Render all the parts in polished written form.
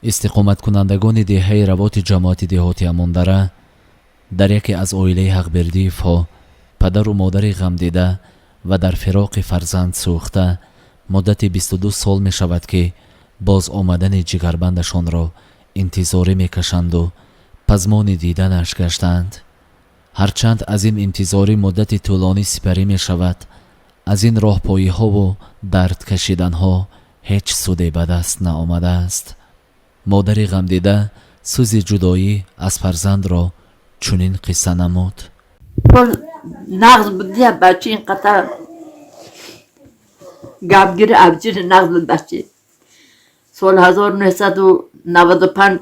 استقامتکنندگان دهه روات جماعت دهاتی اماندره در یکی از اویله حقبردی فا پدر و مادر غم دیده و در فراق فرزند سوخته مدت 22 سال می شود که باز آمدن جگربندشان را انتظاری می کشند و پزمان دیدنش گشتند. هرچند از این انتظاری مدت طولانی سپری می شود، از این راه پایی ها و درد کشیدن ها هیچ سودی به دست نآمده است. مادر غم دیده سوز جدایی از فرزند را چنین قصه نمود. نغز بودی بچه اینقدر گبگیر ابجیر نغز بود بچه. سال 1995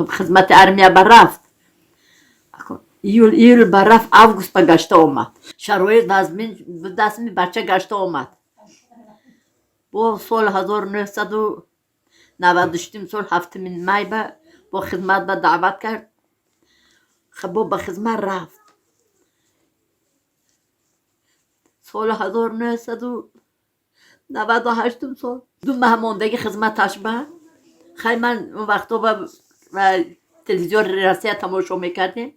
خدمت ارمیه بررفت. ایول بررفت اوگوست به گشته آمد. شرایط دستمی بچه گشته آمد. با سال 1996 سال 7 می با خدمت به دعوت کرد. خب با خدمت رفت. سال 1998 سال 2 ماه ماندگی خدمتش به خیلی من اون وقتا با تلویزیون رسیه تماشا میکردیم.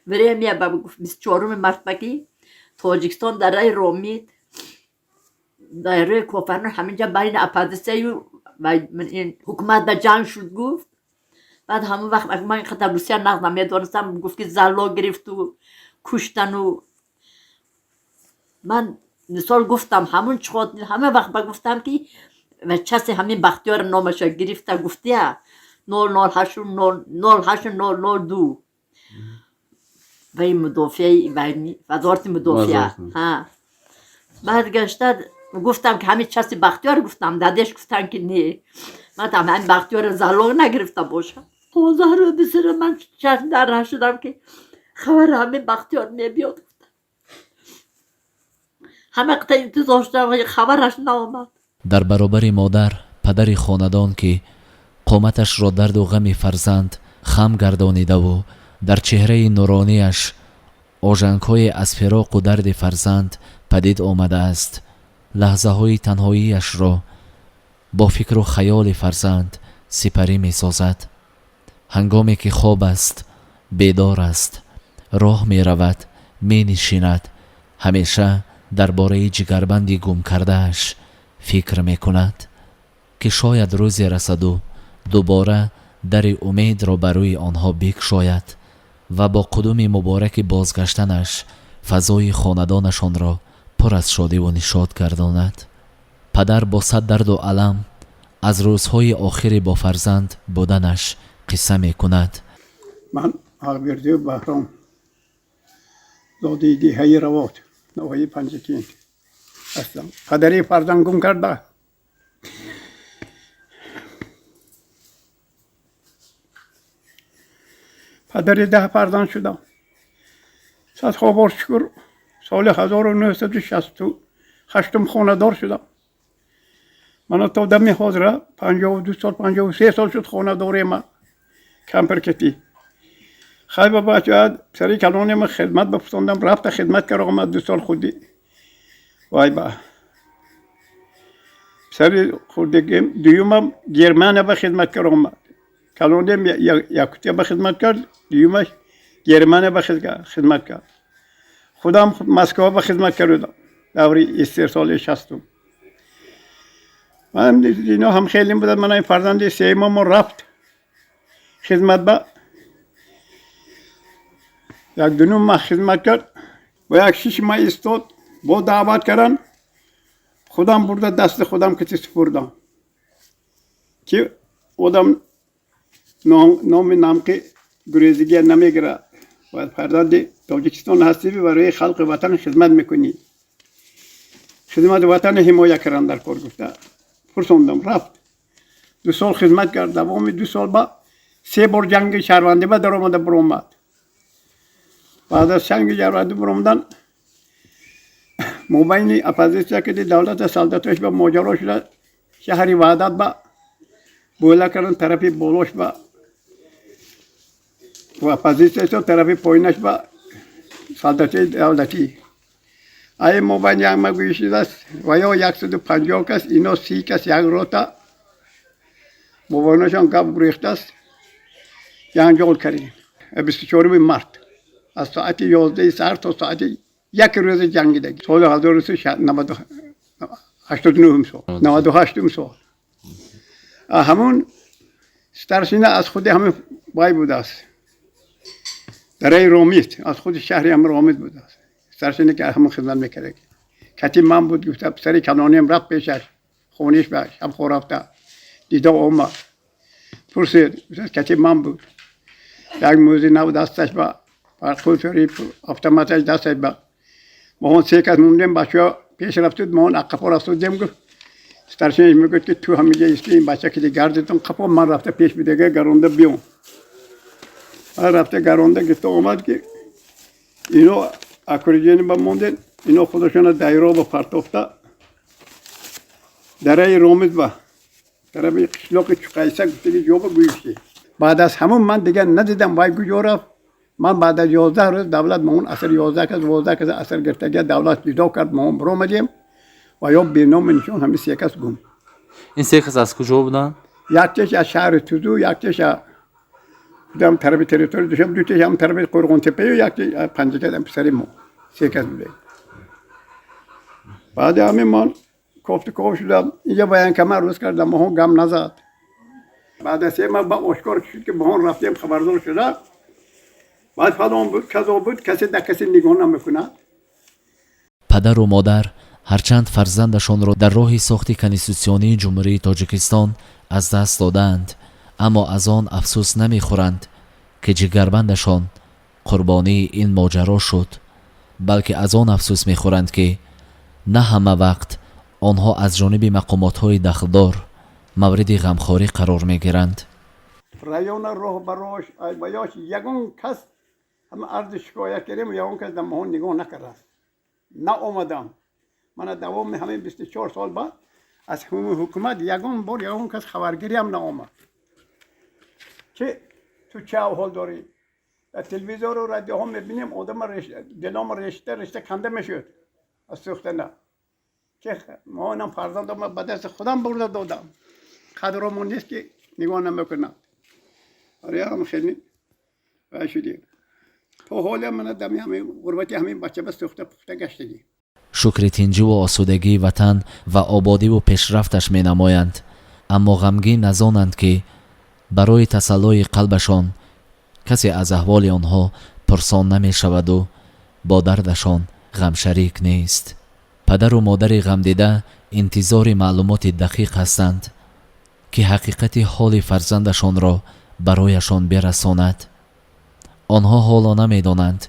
بریم میه با 24 مرتبگی تاجیکستان در رای رامید در رای کوفرنان همینجا بین اپادیسه و این حکومت به جنگ شد گفت. بعد همون وقت من اینقدر روسیه نقد نمیدونستم گفت که زلا گرفت و کشتن و من مثال گفتم همون چقدر همه وقت گفتم که و کسی همین بختیار نامش گرفته گفتی 008 002 و این مدافعی وزارت مدافع ها. بعد گشتد گفتم که همین کسی بختیار گفتم دادش گفتن که نه من هم همین بختیار زلاق نگرفته باشم. حوضه رو بسیار من چشم در نشدم که خبر همین بختیار میبیاد. همه قطعه انتظار شدم خبرش نامد. در برابر مادر پدر خاندان که قامتش را درد و غم فرزند خم گردانیده و در چهره نورانیش آژنگ‌های از فراق و درد فرزند پدید آمده است، لحظه های تنهاییش را با فکر و خیال فرزند سپری می سازد. هنگامی که خواب است، بیدار است، راه می رود، می نشیند، همیشه درباره جگربندی گم کردهش فکر می کند که شاید روزی رسد و دوباره در امید را برای آنها بگشاید و با قدوم مبارک بازگشتنش فضای خاندانشان را پر از شادی و نشاط گرداند. پدر با صد درد و علم از روزهای آخری با فرزند بودنش قصه می کند. من حقبردی بهرام زاده دهه روات نوحه پنجکین هستم. پدری فرزند گم کرده. پدری 10 فرزند شدم. صد خبر شکر سال 1968 خانه دار شدم. من تا دم حاضره 52 سال 53 سال شد خانه داری من کمپرکتی. خیلی بچه سری کلانی من خدمت بپسندم رفت خدمت کرد آمد 2 سال خودی وای با سری خودی دیومم گرمانه به خدمت کرد آمد کلانی یکوتی به خدمت کرد دیومش گرمانه به خدمت کرد خودم مسکو به خدمت کردم دوری استرسال 60 من اینا هم خیلی بودن. من این فرزند سیمم رفت خدمت با 1-2 ماه خدمت کرد و 6 ماه استاد با دعوت کردن خودم برده دست خودم که سپردم که آدم نام که گریزگی نمیگیره و فرزند تاجیکستان هستی برای خلق وطن خدمت میکنی خدمت وطن حمایت کردن در کار گفته پرسوندم رفت 2 سال خدمت کرد دوام 2 سال با 3 بار جنگ شهروندی با در آمده برآمد. بعد از جنگ شهروندی برآمدن مبین اپوزیسیا که دولت سلطنتش با ماجرا شده شهری وحدت با بولا کردن طرفی بولوش با و اپوزیسیا طرفی پایینش با سلطنت دولتی ای مبین یک مگویشید است و یا 150 کس اینا 30 کس یک روتا بابانشان قبل ریخته است جنجال کردیم 24 مارت از ساعت 11 سر تا ساعت 1 روز جنگیدگی سال 1989 سال 98 سال همون سترسینه از خود همه بای بوده است درای رومیت از خود شهری هم رومیت بوده است سترسینه که همون خدمت میکرده کتیم من بود گفته پسری کنانی هم رفت پیشش خونیش به شب خورفته دیده اومد پرسید کتیم من بود یک موزی نو دستش با خودشوری افتماتش دستش با مهون 3 کس موندیم بچه ها پیش رفتود مهون اقفا رفتودیم گفت سترشنش میگوید که تو همیجه ایستی این بچه که دی گردتون قفا من رفته پیش بیدگه گرونده بیون رفته گرونده گفته اومد که اینو اکوریجینی با موندین اینو خودشون دایرو با پرتوفته درای رومیز با درای قشلوق چقایسه گفته که جواب گویشی بعد از همون من دیگه ندیدم وای گویو رفت من بعد از 11 روز دولت مون اثر 11 کس 12 کس اثر گرفتگی دولت جدا کرد مون برو مدیم و یا بینام نشون همه 3 کس گم این 3 کس از کجا بودن؟ یکیش از شهر توزو یکیش دم طرف تریتوری دوشم دوتیش هم طرف قرغون تپه و یکی پنجه کس هم پسری مون 3 کس بوده بعد همین من کوف شدم اینجا بیان کمر روز کردم مون گم نزد بعد از 3 ماه با اشکار شد که مون رفتیم خبردار شده بعد فلان بود کذا بود کسی در کسی نگاه نمیکند پدر و مادر هرچند فرزندشان را در راه ساخت کنستیتوسیونی جمهوری تاجیکستان از دست دادند اما از آن افسوس نمیخورند که جگربندشان قربانی این ماجرا شد بلکه از آن افسوس میخورند که نه همه وقت آنها از جانب مقامات‌های دخلدار مورد غمخواری قرار میگیرند. رایون راه براش بیاش یگان کس هم عرض شکایت کردیم و یگان کس در مهون نگاه نکرد نه اومدم من دوام همین 24 سال بعد از حکومت یگان کس خبرگیری هم نآمد که تو چه حال داری در تلویزیون و رادیو هم میبینیم آدم دلام رشته کنده میشد از سوختن که ما هم فرزندم به دست خودم برده دادم قدرمون نیست که نگاه نمیکنم آره هم خیلی شدیم تو حال من دمی همین غربتی همین بچه بس سوخته پخته گشتگی شکر تنجی و آسودگی وطن و آبادی و پیشرفتش می نمایند اما غمگین نزانند که برای تسلای قلبشان کسی از احوال آنها پرسان نمی شود و با دردشان غم شریک نیست. پدر و مادر غم دیده انتظار معلومات دقیق هستند که حقیقت حال فرزندشان را برایشان برساند. آنها حالا نمی دانند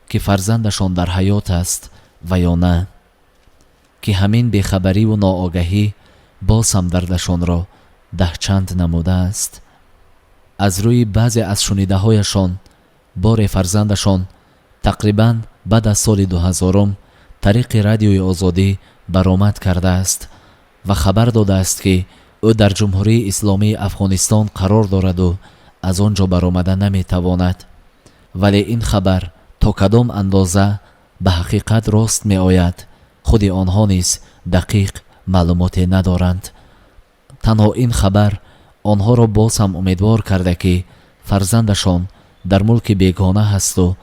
که فرزندشان در حیات است و یا نه، که همین بیخبری و ناآگهی باز هم دردشان را 10 چند نموده است. از روی بعضی از شنیده هایشان بار فرزندشان تقریباً بعد از سال 2000 طریق رادیوی آزادی برآمد کرده است و خبر داده است که او در جمهوری اسلامی افغانستان قرار دارد و از آنجا برآمده نمیتواند. ولی این خبر تا کدام اندازه به حقیقت راست می آید خود آنها نیز دقیق معلومات ندارند. تنها این خبر آنها را باز هم امیدوار کرده که فرزندشان در ملک بیگانه هست و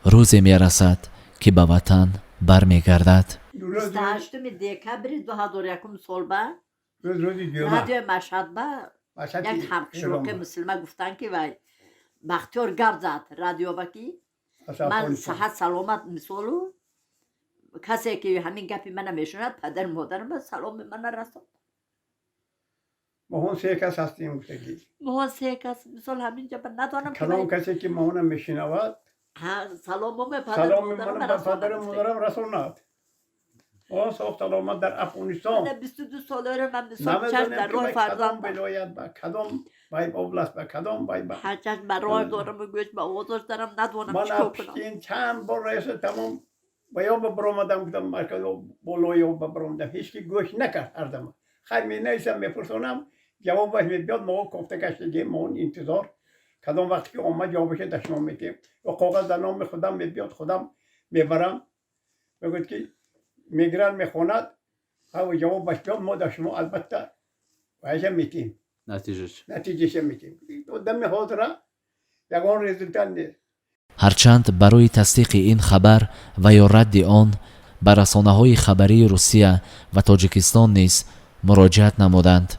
روزی می رسد که به وطن برمی گردد. 28 دکبر 2001 سال بعد روزی رادیو مشهد یک همشروق مسلمه گفتن که وای بختیار گرد زد رادیو بکی من صحت سلامت مثالو کسی که همین گپی من میشوند پدر مادرم سلام من رساند. مهون 3 کس هستیم گفتگی مهون 3 کس مثال همینجا ندانم که کدام کسی که مهونم میشنود سلام به پدر سلام مادرم من به پدر مادرم رساند. ساخت سلامت در افغانستان من 22 ساله رو من مثال چشم در راه فرزند ولایت با کدام بای اوبلاست با کدام بای با هر چشم بر راه دارم و گوش به آوازش دارم ندانم من چیکار کنم. این چند بار رئیس تمام بایا برآمدم گفتم مرکز بالای و برآمدم هیچ کی گوش نکرد اردم خیر می نیستم میپرسونم جواب میاد ما گفته گشتگی ما انتظار کدام وقتی که اومد جوابش دشمن میتیم و کاغذ در نام خودم میاد خودم میبرم بگید که میگرن میخوند او جواب بیاد ما دشمن البته وایش میتیم نتیجهش میگیم دم حاضره یگان رزولتان نیست. ҳарчанд барои тасдиқи ин хабар ва ё радди он ба расонаҳои хабарии Русия ва Тоҷикистон низ муроҷиат намуданд,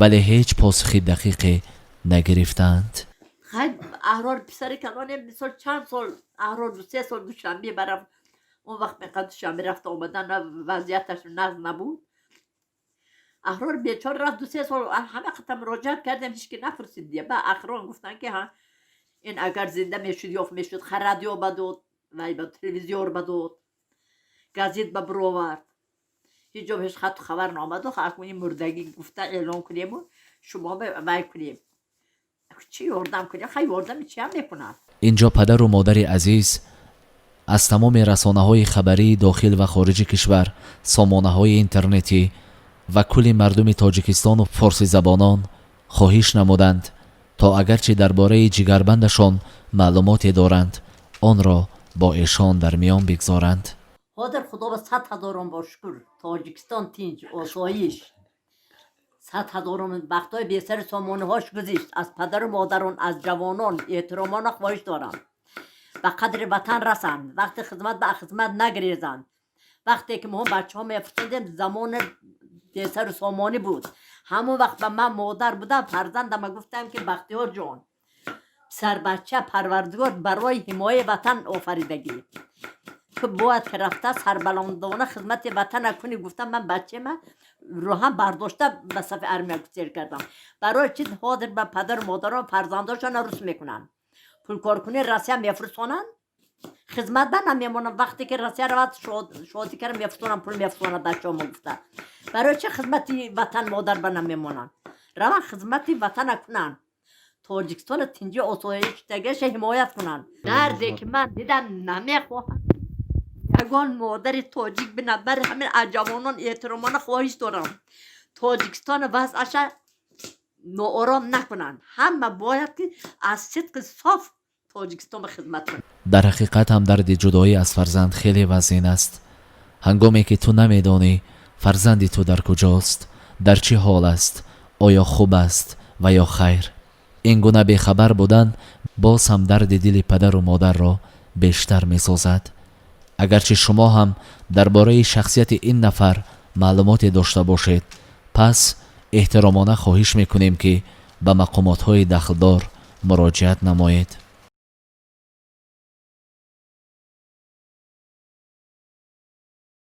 вале ҳеҷ посухи дақиқе нагирифтанд. خیلی احرار پسر کلانه مثال چند سال احرار 2-3 سال دوشنبه برم اون وقت میقدر دوشنبه رفت آمدن وضعیتش نظم نبود. احرار بیچار رفت 2-3 سال همه قطعه مراجعت کردم هیچ که نفرسید دیگه. با اخران گفتن که ها این اگر زنده میشد یا میشد رادیو بدود و با تلویزیون بدود گازیت با برآورد هیچ جا بهش خط خبر نامد و خاکونی مردگی گفته اعلام کنیم و شما به کنیم چی یاردم کنیم خیلی یاردم چی هم میکنن. اینجا پدر و مادر عزیز از تمام رسانه‌های خبری داخل و خارج کشور، سامانه‌های اینترنتی و کل مردم تاجیکستان و فارسی زبانان خواهش نمودند تا اگرچه درباره جگربندشان معلوماتی دارند آن را با ایشان در میان بگذارند. حاضر خدا به 100,000 با شکر تاجیکستان تینج آسایش 100,000 وقتای بیشتر سامانه هاش گذشت. از پدر و مادران از جوانان احترامان خواهش دارم به قدر وطن رسند، وقت خدمت به خدمت نگریزند. وقتی که ما بچه ها میفرستندیم زمان بیشتر سامانه بود، همون وقت به من مادر بودم فرزندم گفتم که بختیار جان سر بچه پروردگار برای حمایت وطن آفریدگی که باید که رفته سربلندانه خدمت وطن کنی. گفتم من بچه من رو هم برداشته به صف ارمیا گسیر کردم برای چیز حاضر به پدر و مادران فرزنداشان رسم میکنن پول کارکنی رسیه میفرستانن خدمت به نمیمونن. وقتی که رسیه رو شادی کردم میفرستانن پول میفرستانن بچه ها گفته برای چه خدمتی وطن مادر به نمیمونن روان خدمتی وطن کنن. تاجیکستان تینجی آسایش تگش حمایت کنن. دردی که من دیدم نمیخواهم یگان مادر تاجیک بنا بر همین جوانان احترامان خواهش دارم تاجیکستان وضعش ناآرام نکنن. همه باید که از صدق صاف تاجیکستان به خدمت کنن. در حقیقت هم درد جدایی از فرزند خیلی وزین است. هنگامی که تو نمیدانی فرزندی تو در کجاست، در چه حال است، آیا خوب است و یا خیر، این گونه بیخبر بودن باز هم درد دل پدر و مادر را بیشتر می سازد. اگرچه شما هم درباره شخصیت این نفر معلوماتی داشته باشید، پس احترامانه خواهش میکنیم که به مقامات های دخلدار مراجعت نمایید.